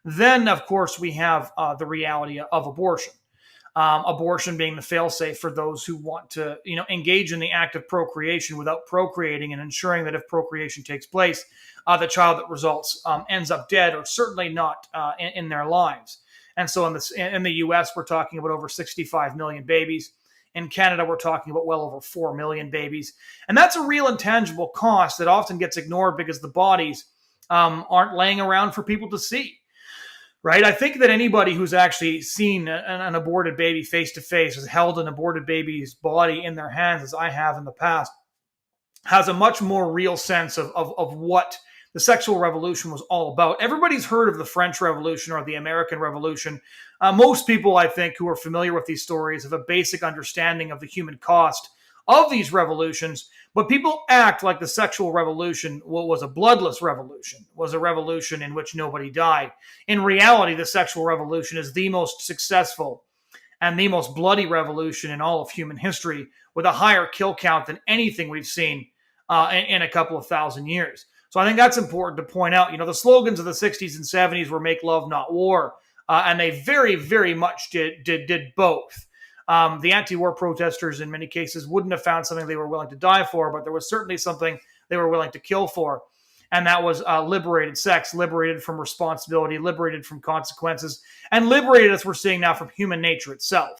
Then, of course, we have the reality of abortion. Abortion being the failsafe for those who want to, engage in the act of procreation without procreating, and ensuring that if procreation takes place, the child that results ends up dead, or certainly not in their lives. And so in the U.S., we're talking about over 65 million babies. In Canada, we're talking about well over 4 million babies. And that's a real intangible cost that often gets ignored because the bodies aren't laying around for people to see. Right? I think that anybody who's actually seen an aborted baby face to face, has held an aborted baby's body in their hands, as I have in the past, has a much more real sense of what the sexual revolution was all about. Everybody's heard of the French Revolution or the American Revolution. Most people, I think, who are familiar with these stories have a basic understanding of the human cost of these revolutions, but people act like the sexual revolution was a bloodless revolution, was a revolution in which nobody died. In reality, the sexual revolution is the most successful and the most bloody revolution in all of human history, with a higher kill count than anything we've seen in a couple of thousand years. So I think that's important to point out. The slogans of the 60s and 70s were "Make love, not war," and they very, very much did both. The anti-war protesters, in many cases, wouldn't have found something they were willing to die for, but there was certainly something they were willing to kill for. And that was liberated sex, liberated from responsibility, liberated from consequences, and liberated, as we're seeing now, from human nature itself.